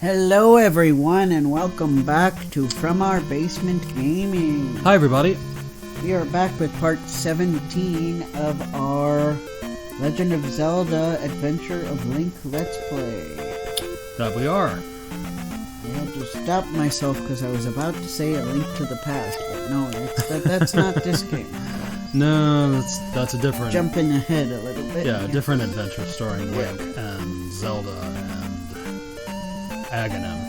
Hello everyone and welcome back to From Our Basement Gaming. Hi everybody. We are back with part 17 of our Legend of Zelda Adventure of Link Let's Play. That we are. I had to stop myself because I was about to say A Link to the Past, but no, that's not this game. No, that's a different... Jumping ahead a little bit. Yeah, a different adventure starring Link and Zelda and Aghanim.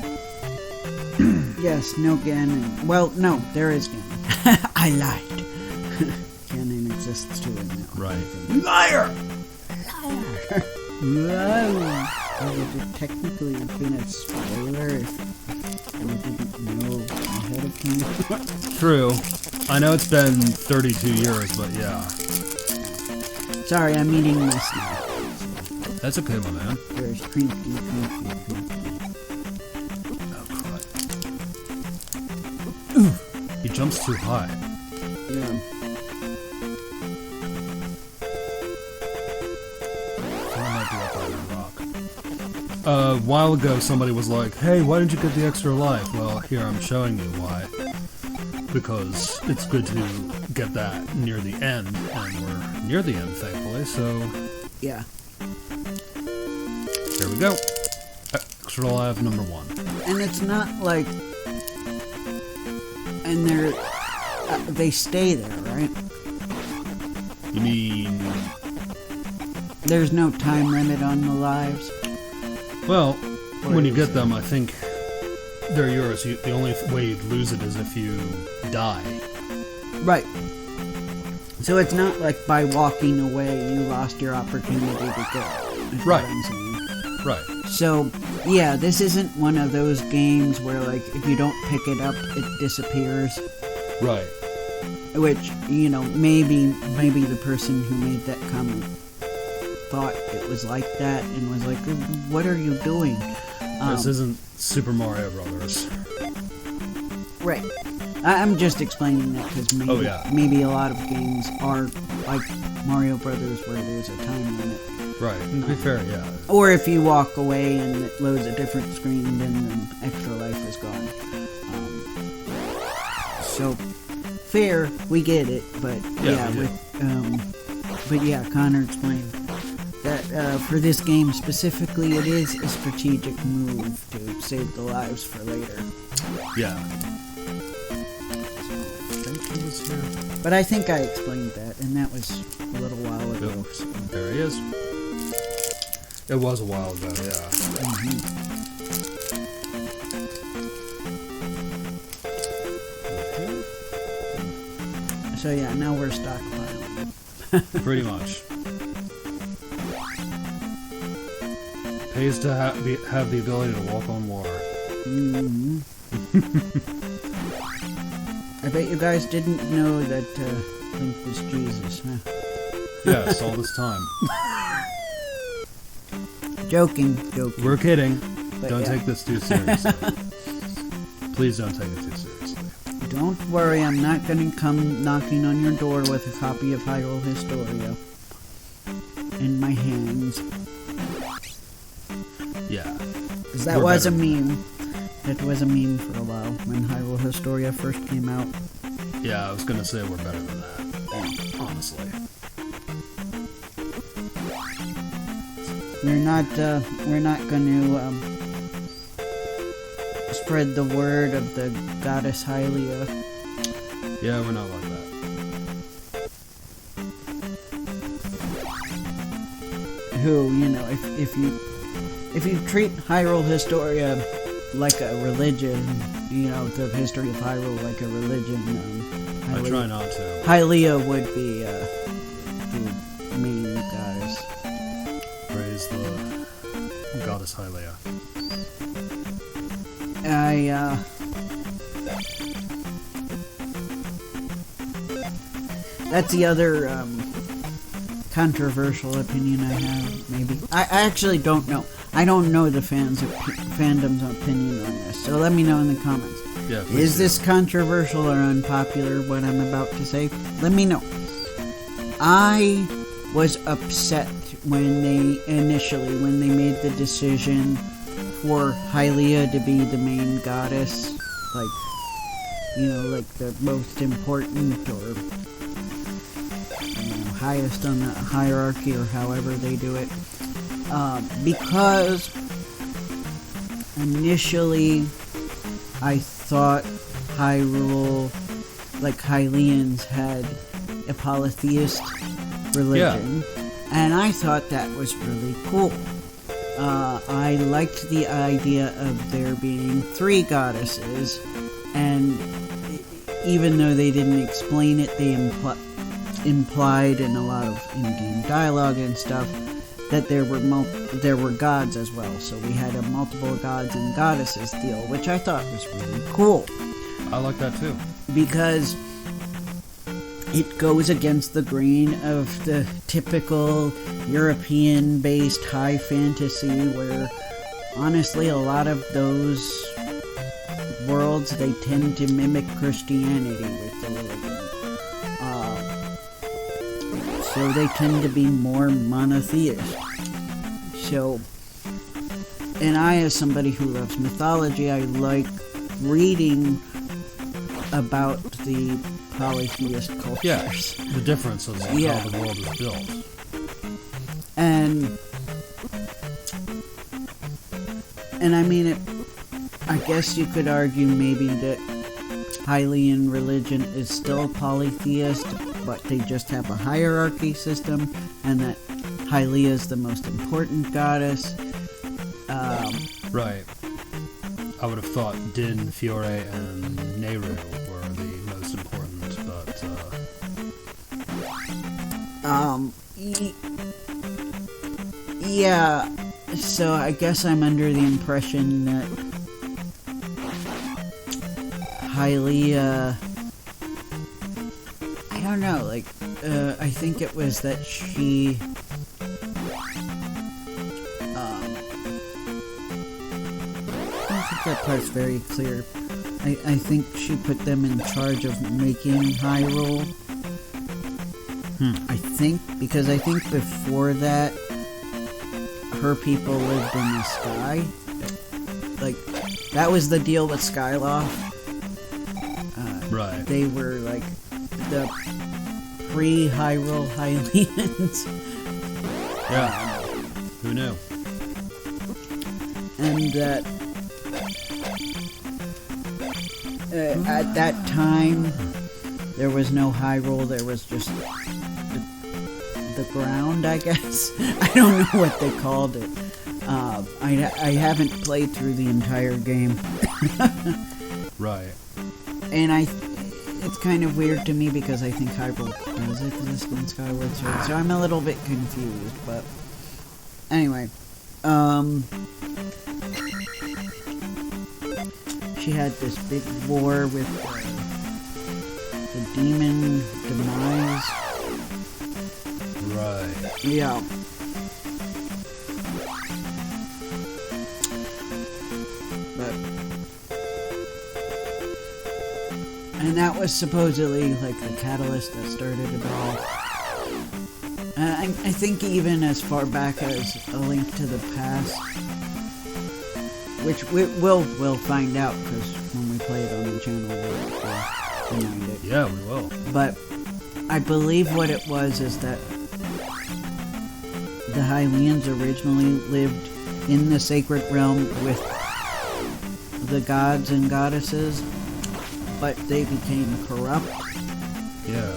Yes, no Ganon. Well, no, there is Ganon. I lied. Ganon exists too in that. Right. Liar! Liar! It would technically have been a spoiler if we didn't know ahead of time. True. I know it's been 32 years, but yeah. Sorry, I'm eating my snack. That's okay, my man. There's creepy. Oh, crud. Ooh, he jumps too high. Yeah. A while ago, somebody was like, hey, why didn't you get the extra life? Well, here I'm showing you why. Because it's good to get that near the end, and we're near the end, thankfully, so... Yeah. Here we go. Extra life number 1. And it's not like... And they stay there, right? You mean... There's no time limit on the lives? Well, when you get them, I think they're yours. The only way you'd lose it is if you die. Right. So it's not like by walking away you lost your opportunity to go. Right. Right. So, yeah, this isn't one of those games where, like, if you don't pick it up, it disappears. Right. Which, you know, maybe the person who made that comment thought it was like that and was like, what are you doing? This isn't Super Mario Brothers. Right. I'm just explaining that because maybe a lot of games are like Mario Brothers where there's a time limit. Right. To be fair, yeah. Or if you walk away and it loads a different screen, then the extra life is gone. So, fair, we get it, but Connor explained that for this game specifically, it is a strategic move to save the lives for later. Yeah. But I think I explained that, and that was a little while ago. Yep. So. There he is. It was a while ago, yeah. Mm-hmm. So yeah, now we're stockpiling. Pretty much. Pays to have the ability to walk on water. Mm-hmm. I bet you guys didn't know that Link was Jesus, huh? Yes, all this time. Joking. We're kidding. But don't yeah. take this too seriously. Please don't take it too seriously. Don't worry, I'm not going to come knocking on your door with a copy of Hyrule Historia in my hands. Yeah. Because that was a meme. It was a meme for a while when Hyrule Historia first came out. Yeah, I was gonna say we're better than that. Honestly. We're not going to spread the word of the goddess Hylia. Yeah, we're not like that. Who, you know, if you treat Hyrule Historia like a religion, you know, the history of Hyrule like a religion, I try not to. Hylia would be the main goddess. Praise the goddess Hylia. That's the other controversial opinion I have, maybe. I actually don't know. I don't know the fandom's opinion on this, so let me know in the comments. Yeah, is this controversial or unpopular, what I'm about to say? Let me know. I was upset when they made the decision for Hylia to be the main goddess, like, like the most important or highest on the hierarchy, or however they do it, because initially I thought Hyrule, like Hylians, had a polytheist religion, and I thought that was really cool. I liked the idea of there being 3 goddesses, and even though they didn't explain it, they implied in a lot of in-game dialogue and stuff that there were gods as well. So we had a multiple gods and goddesses deal, which I thought was really cool. I like that too. Because it goes against the grain of the typical European-based high fantasy, where honestly a lot of those worlds, they tend to mimic Christianity with the religion. So they tend to be more monotheist. So, and I, as somebody who loves mythology, I like reading about the polytheist cultures. Yes, the differences in how the world is built. And I mean, I guess you could argue maybe that Hylian religion is still polytheist, but they just have a hierarchy system, and that Hylia is the most important goddess. Right. I would have thought Din, Fiore, and Nehru were the most important, but... Yeah, so I guess I'm under the impression that Hylia... I don't know, like, I think it was that she... I don't think that part's very clear. I think she put them in charge of making Hyrule. I think, because I think before that, her people lived in the sky. Like, that was the deal with Skyloft. Right. They were, like, the pre-Hyrule Hylians. Yeah. Who knew? And that at that time, there was no Hyrule, there was just the ground, I guess. I don't know what they called it. I haven't played through the entire game. Right. And it's kind of weird to me because I think Hyrule does exist in Skyward Sword, so I'm a little bit confused, but anyway, she had this big war with the demon Demise. Right. Yeah. And that was supposedly like the catalyst that started it all. I think even as far back as A Link to the Past, which we'll find out because when we play it on the channel, we'll find it. Yeah, we will. But I believe what it was is that the Hylians originally lived in the sacred realm with the gods and goddesses, but they became corrupt. Yeah.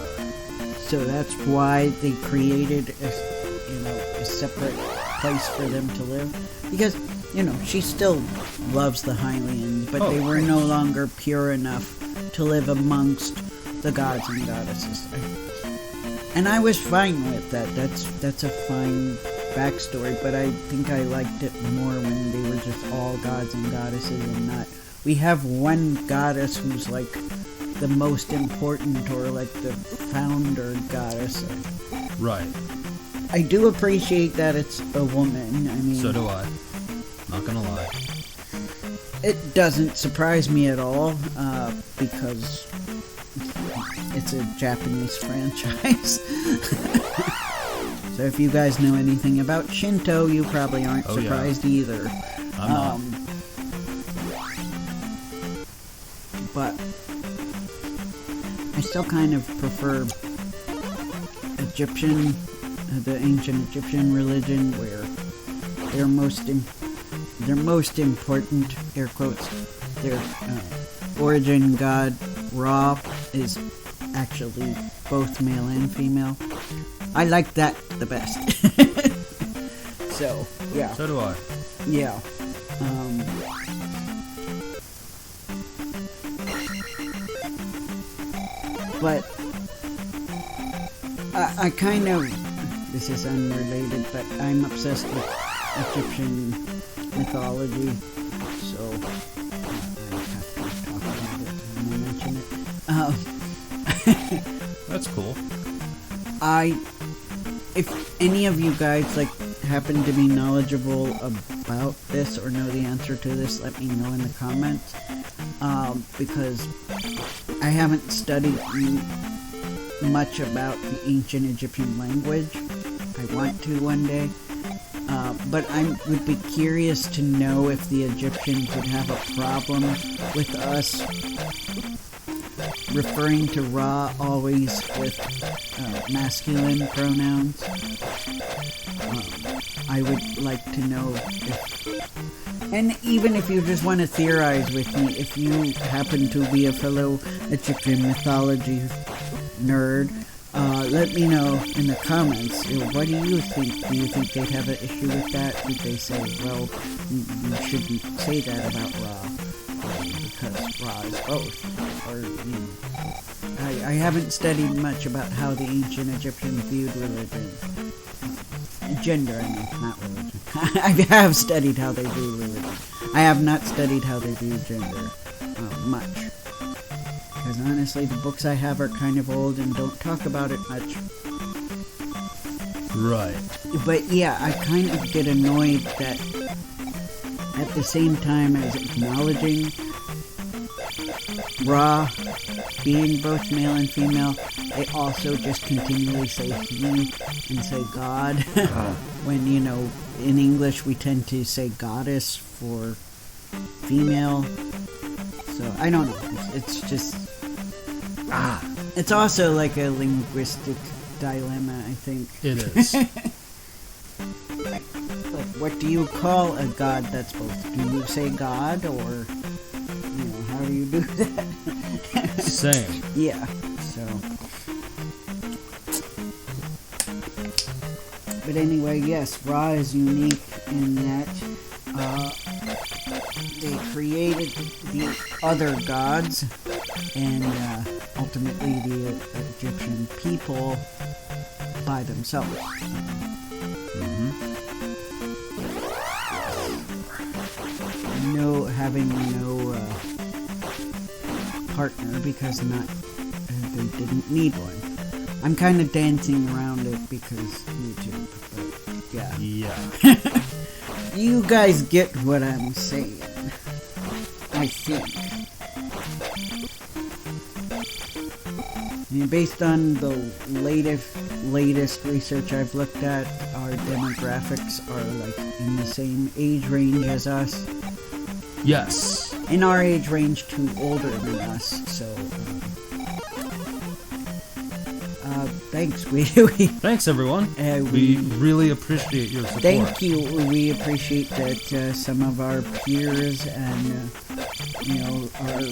So that's why they created a separate place for them to live. Because, she still loves the Hylians, but they were no longer pure enough to live amongst the gods and goddesses. And I was fine with that. That's a fine backstory, but I think I liked it more when they were just all gods and goddesses and not... We have one goddess who's like the most important, or like the founder goddess. Right. I do appreciate that it's a woman. I mean, so do I. Not gonna lie. It doesn't surprise me at all, because it's a Japanese franchise. So if you guys know anything about Shinto, you probably aren't surprised either. I'm not. but I still kind of prefer the ancient Egyptian religion, where their most important, air quotes, their origin god Ra is actually both male and female. I like that the best. So, yeah. So do I. Yeah. But I kind of, this is unrelated, but I'm obsessed with Egyptian mythology, so I have to talk about it when I mention it. That's cool. If any of you guys happen to be knowledgeable about this or know the answer to this, let me know in the comments, because I haven't studied much about the ancient Egyptian language. I want to one day, but I would be curious to know if the Egyptians would have a problem with us referring to Ra always with masculine pronouns. I would like to know if, and even if you just want to theorize with me, if you happen to be a fellow Egyptian mythology nerd, let me know in the comments. What do you think? Do you think they'd have an issue with that? Would they say, well, you shouldn't say that about Ra, because Ra is both? Or, I haven't studied much about how the ancient Egyptians viewed religion. Gender, I mean, not religion. I have studied how they view religion. I have not studied how they view gender much. Because honestly, the books I have are kind of old and don't talk about it much. Right. But yeah, I kind of get annoyed that at the same time as acknowledging Ra being both male and female, they also just continually say he and say God. When, in English we tend to say goddess for female. So, I don't know. It's just... It's also like a linguistic dilemma, I think. It is. Like, what do you call a god that's both? Do you say God, or... how do you do that? Same. Yeah, so... But anyway, yes, Ra is unique in that they created the other gods, and ultimately the Egyptian people by themselves. Having no partner, because they didn't need one. I'm kind of dancing around it because YouTube, but yeah. You guys get what I'm saying, I think. And based on the latest research I've looked at, our demographics are in the same age range as us. Yes. In our age range to older than us, so thanks. Thanks, everyone. We really appreciate your support. Thank you. We appreciate that some of our peers and our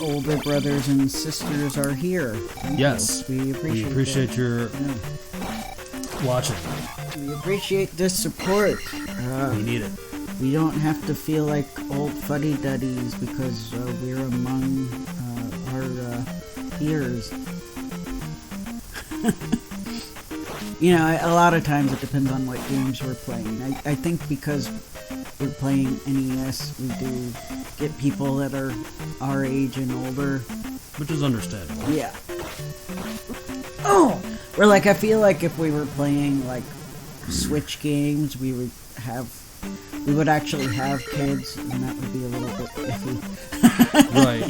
older brothers and sisters are here. Yes. We appreciate your watching. We appreciate this support. We need it. We don't have to feel like old fuddy-duddies because we're among our peers. A lot of times it depends on what games we're playing. I think because we're playing NES, we do get people that are our age and older. Which is understandable. Yeah. Oh! Or I feel like if we were playing Switch games, we would actually have kids, and that would be a little bit iffy. Right.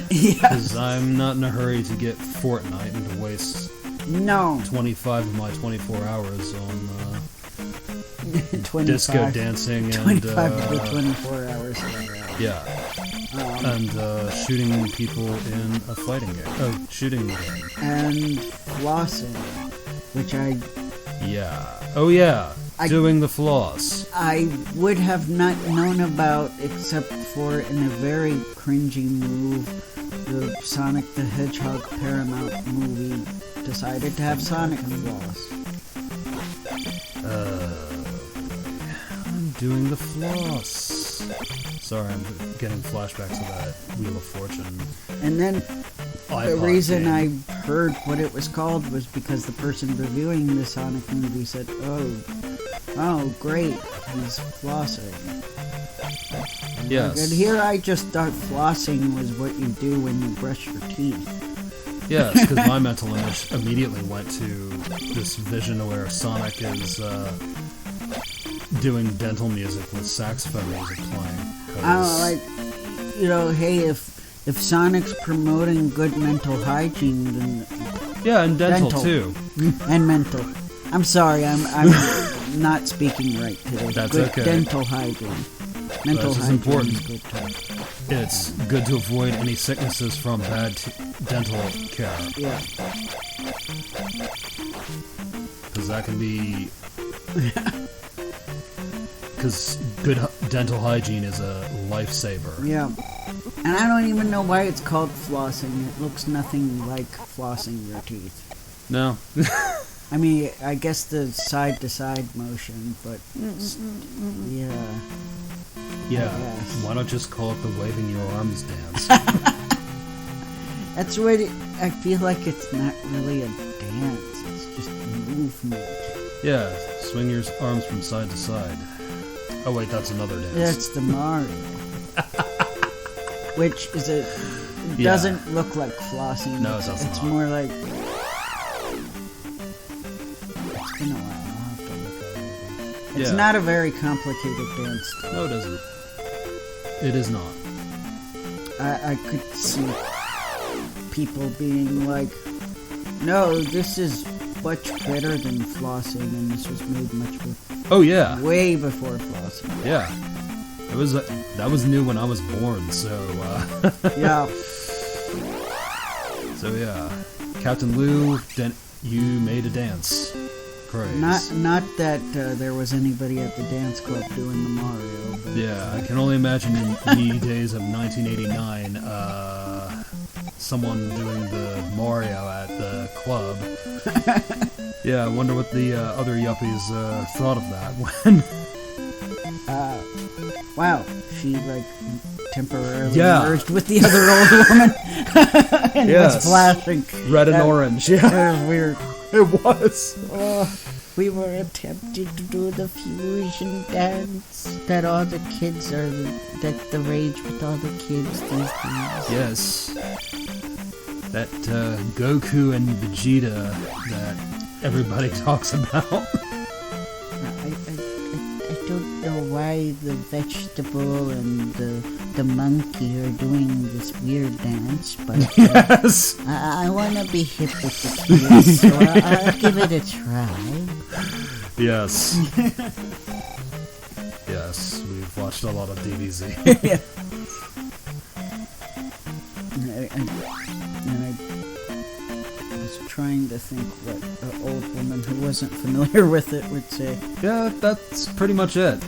Yeah. Because I'm not in a hurry to get Fortnite and to waste 25 of my 24 hours on disco dancing and 25 to 24 hours. Yeah. And shooting people in a fighting game. Oh, shooting game. And flossing, which Yeah. Oh, yeah. Doing the floss. I would have not known about except for in a very cringy move. The Sonic the Hedgehog Paramount movie decided to have Sonic floss. I'm doing the floss. Sorry, I'm getting flashbacks of that Wheel of Fortune. And then the reason game. I heard what it was called was because the person reviewing the Sonic movie said, oh, great, he's flossing. Yes. And here I just thought flossing was what you do when you brush your teeth. Yes, because my mental image immediately went to this vision where Sonic is doing dental music with saxophone music playing. Hey, if Sonic's promoting good mental hygiene, then... Yeah, and dental too. And mental. I'm sorry, I'm not speaking right today. That's good okay. Dental hygiene. Mental hygiene important. is good too. It's good to avoid any sicknesses from bad dental care. Yeah. Because that can be... Because good dental hygiene is a lifesaver. Yeah. And I don't even know why it's called flossing. It looks nothing like flossing your teeth. No. I mean, I guess the side-to-side motion, but... Yeah. Yeah. Why not just call it the waving your arms dance? That's what I feel like it's not really a dance. It's just movement. Yeah. Swing your arms from side to side. Oh wait, that's another dance. That's the Mario. Which is doesn't look like flossing. No, it doesn't. It's more like... It's been a while. I'll have to look at it. It's not a very complicated dance, though. No, it isn't. It is not. I could see people being like, no, this is much better than flossing, and this was made way before flossing. Yeah. That was new when I was born, so Yeah. So yeah. Captain Lou, you made a dance. Praise. Not that there was anybody at the dance club doing the Mario. But yeah, I can only imagine in the days of 1989, someone doing the Mario at the club. Yeah, I wonder what the other yuppies thought of that when... Wow, she temporarily merged with the other old woman and was flashing. Red and orange. Yeah. That was weird. It was. We were attempting to do the fusion dance that all the kids that's the rage with all the kids these days. Yes. That Goku and Vegeta that everybody talks about. I don't know why the vegetable and the monkey are doing this weird dance, but yes. I want to be hip with the kids, so I'll give it a try. Yes. Yes, we've watched a lot of DBZ. Yeah. I was trying to think what an old woman who wasn't familiar with it would say. Yeah, that's pretty much it.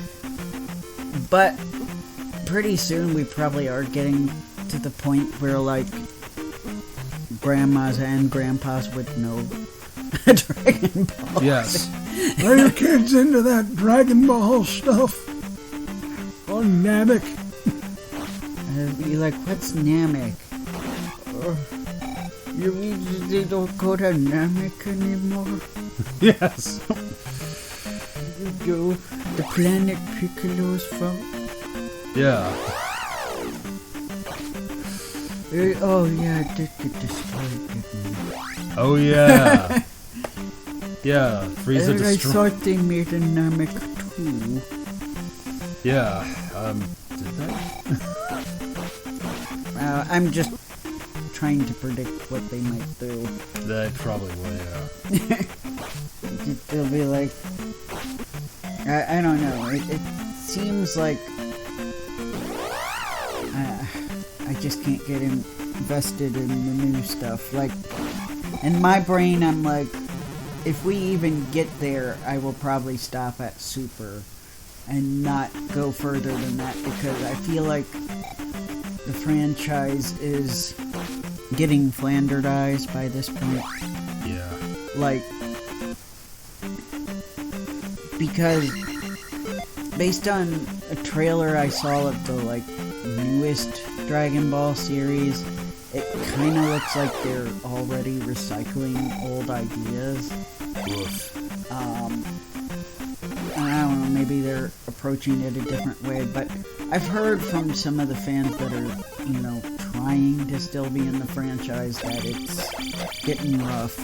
But pretty soon we probably are getting to the point where grandmas and grandpas would know Dragon Ball. Yes. Are your kids into that Dragon Ball stuff? Or Namek? You're like, what's Namek? You mean they don't go to Namek anymore? Yes. You go the planet Piccolo's from? Yeah. Oh yeah, it did get destroyed, didn't it? Oh yeah. Yeah, Frieza I destroyed. thought they made a Namek too. Yeah, did they? I'm just trying to predict what they might do. They probably will, yeah. They'll be like, I don't know. It seems like I just can't get invested in the new stuff. Like, in my brain, I'm like, if we even get there, I will probably stop at Super and not go further than that, because I feel like the franchise is getting Flanderized by this point. Yeah. Like, because based on a trailer I saw of the, like, newest Dragon Ball series, it kind of looks like they're already recycling old ideas. Oof. And I don't know, maybe they're approaching it a different way, but I've heard from some of the fans that are, you know, trying to still be in the franchise that it's getting rough.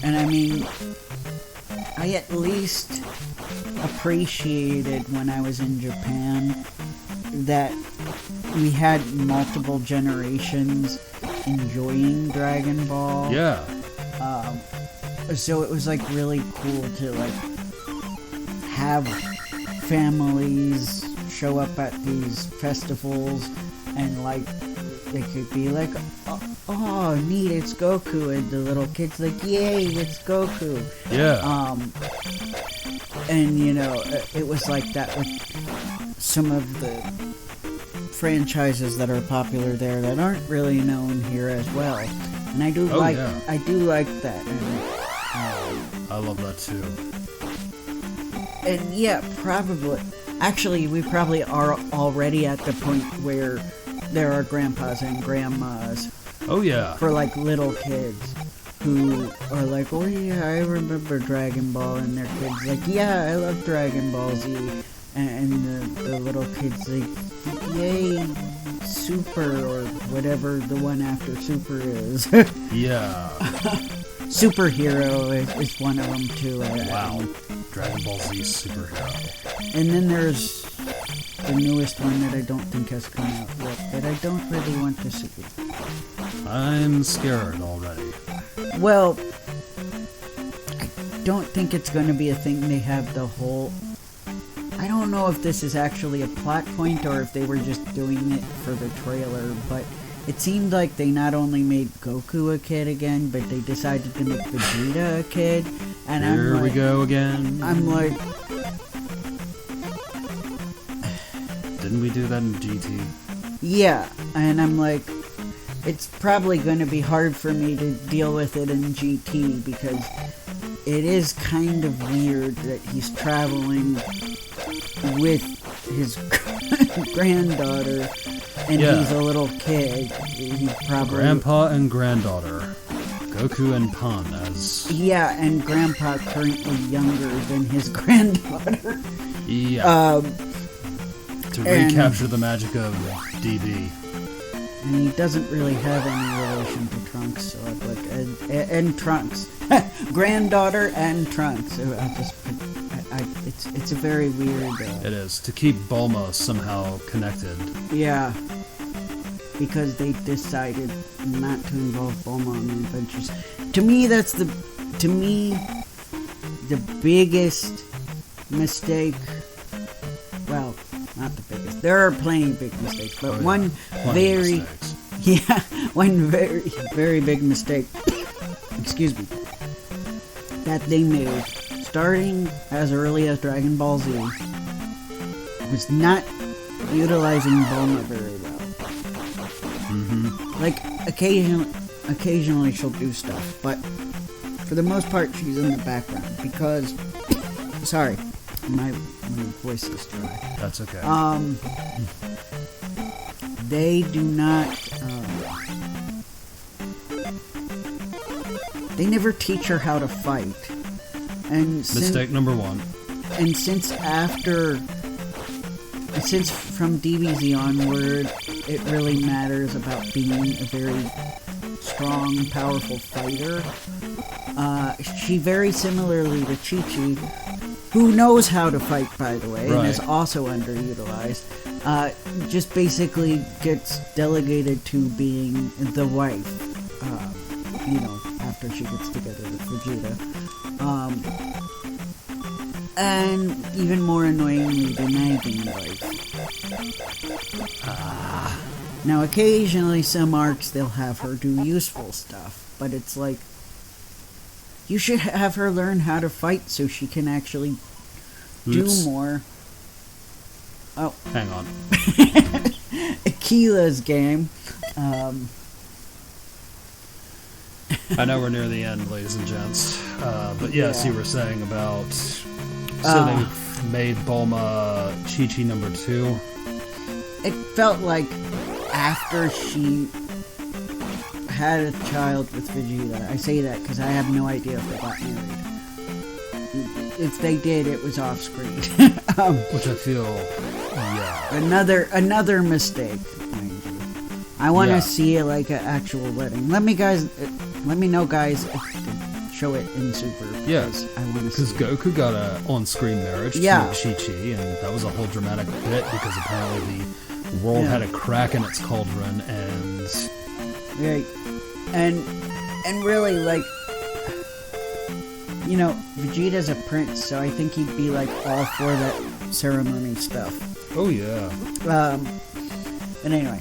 And I mean, I at least appreciated when I was in Japan that we had multiple generations enjoying Dragon Ball. Yeah. So it was like really cool to like have families show up at these festivals and like they could be like, oh neat, it's Goku, and the little kids like, yay, it's Goku. Yeah. And you know, it was like that with some of the franchises that are popular there that aren't really known here as well. And I do like that. And, I love that too. And yeah, probably. Actually, we probably are already at the point where there are grandpas and grandmas. Oh yeah. For like little kids who are like, oh yeah, I remember Dragon Ball, and their kids like, yeah, I love Dragon Ball Z, and the little kids like, yay, Super, or whatever the one after Super is. Yeah. Superhero is one of them too. Wow. Dragon Ball Z Superhero. And then there's the newest one that I don't think has come out yet, that I don't really want to see. I'm scared already. Well, I don't think it's going to be a thing they have the whole... I don't know if this is actually a plot point or if they were just doing it for the trailer, but it seemed like they not only made Goku a kid again, but they decided to make Vegeta a kid. And Here we go again. I'm like... Didn't we do that in GT? Yeah, and I'm like... It's probably going to be hard for me to deal with it in GT, because it is kind of weird that he's traveling with his granddaughter, and he's a little kid. He probably... Grandpa and granddaughter. Goku and Pan as... Yeah, and Grandpa currently younger than his granddaughter. Yeah. To recapture the magic of DB. And he doesn't really have any relation to Trunks, so I'd like... And Trunks. Granddaughter and Trunks. So it's a very weird... It is. To keep Bulma somehow connected. Yeah. Because they decided not to involve Bulma in the adventures. To me, that's the biggest mistake. Well, not the biggest. There are plenty of big mistakes, but one very very big mistake. Excuse me. That they made, starting as early as Dragon Ball Z, was not utilizing Bulma very well. Mm-hmm. Like, occasionally she'll do stuff, but for the most part she's in the background, because... Sorry, my voice is dry. That's okay. They do not... they never teach her how to fight. And Mistake number one. And since from DBZ onward, it really matters about being a very strong, powerful fighter. She very similarly to Chi-Chi, who knows how to fight, by the way, and is also underutilized, just basically gets delegated to being the wife, after she gets together with Vegeta. And even more annoyingly, the nagging voice. Now, occasionally, some arcs, they'll have her do useful stuff, but it's like, you should have her learn how to fight so she can actually do more. Oh. Hang on. Akila's game. I know we're near the end, ladies and gents. But yes, you were saying about... So they made Bulma Chi-Chi number 2. It felt like after she had a child with Vegeta. I say that because I have no idea if they got married. If they did, it was off screen. Which I feel, another mistake. Mind you. I want to see like an actual wedding. Let me know, guys, if they show it in Super. Yes, I want to. Because Goku got a on-scrry marriage to Chi-Chi, and that was a whole dramatic bit because apparently the world had a crack in its cauldron, and right, and really like. You know, Vegeta's a prince, so I think he'd be like all for that ceremony stuff. Oh yeah. But anyway,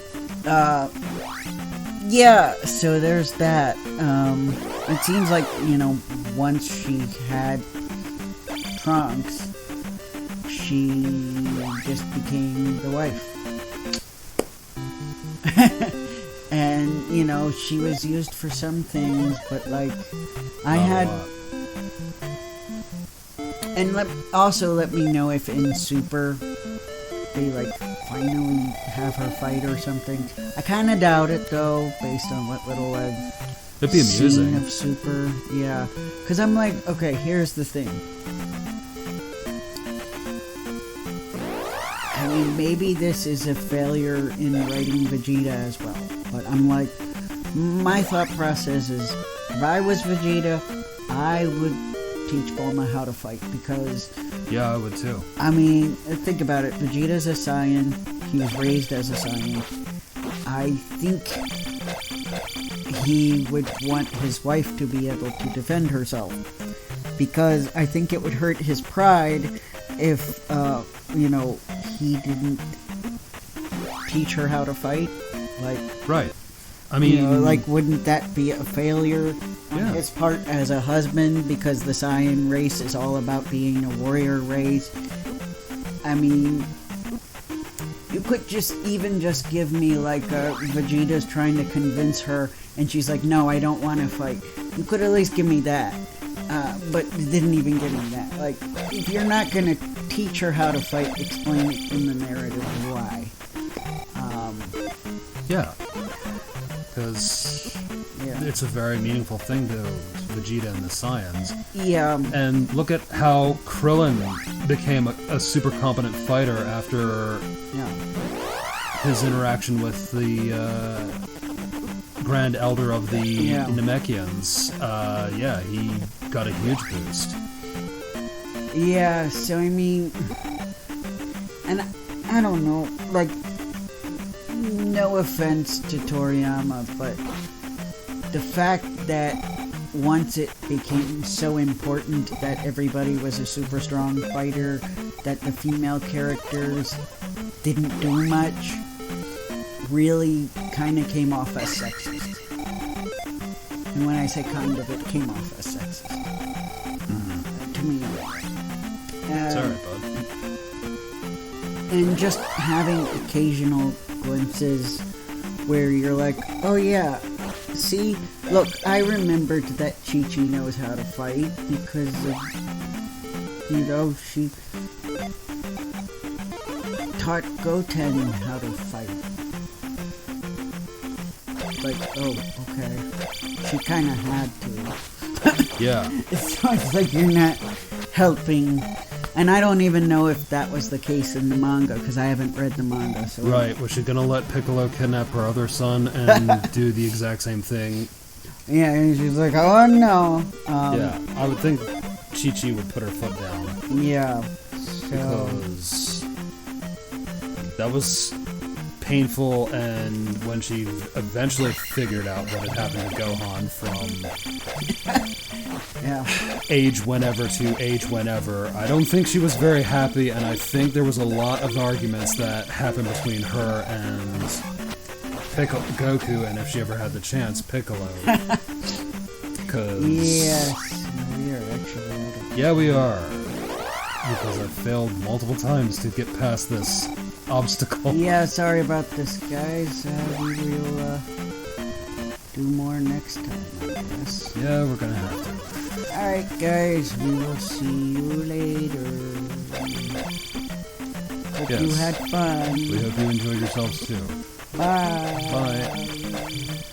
so there's that. It seems like, you know, once she had Trunks, she just became the wife. And, you know, she was used for some things, but like, and let me know if in Super they like finally have her fight or something. I kind of doubt it though, based on what little I've It'd be amusing. seen of Super. Yeah, because I'm like, okay, here's the thing. I mean, maybe this is a failure in writing Vegeta as well, but I'm like, my thought process is, if I was Vegeta, I would teach Bulma how to fight, because I would too. I mean, think about it. Vegeta's a Saiyan. He was raised as a Saiyan. I think he would want his wife to be able to defend herself, because I think it would hurt his pride if you know, he didn't teach her how to fight. Like, right. I mean, you know, like, wouldn't that be a failure on his part as a husband? Because the Saiyan race is all about being a warrior race. I mean, you could just give me like Vegeta's trying to convince her, and she's like, "No, I don't want to fight." You could at least give me that, but you didn't even give me that. Like, if you're not gonna teach her how to fight, explain it in the narrative why. Because it's a very meaningful thing to Vegeta and the Saiyans. Yeah. And look at how Krillin became a super competent fighter after his interaction with the Grand Elder of the Namekians. He got a huge boost. Yeah, so I mean, and I don't know, like, no offense to Toriyama, but the fact that once it became so important that everybody was a super strong fighter, that the female characters didn't do much, really kind of came off as sexist. And when I say kind of, it came off as sexist. To me. Sorry, bud. And just having occasional glimpses where you're like, oh yeah, see, look, I remembered that Chi-Chi knows how to fight because of, you know, she taught Goten how to fight. Like, oh, okay. She kind of had to. Yeah. It's like you're not helping. And I don't even know if that was the case in the manga, because I haven't read the manga. So right, was she gonna let Piccolo kidnap her other son and do the exact same thing? Yeah, and she's like, oh no. I would think Chi-Chi would put her foot down. Yeah. Because that was painful, and when she eventually figured out what had happened to Gohan from age whenever to age whenever, I don't think she was very happy, and I think there was a lot of arguments that happened between her and Goku, and if she ever had the chance, Piccolo. Because... Yes, we are actually... Yeah, we are. Because I've failed multiple times to get past this obstacle. Yeah, sorry about this, guys. We will do more next time, I guess. Yeah, we're gonna have to. Alright, guys, we will see you later. Hope you had fun. We hope you enjoyed yourselves too. Bye. Bye.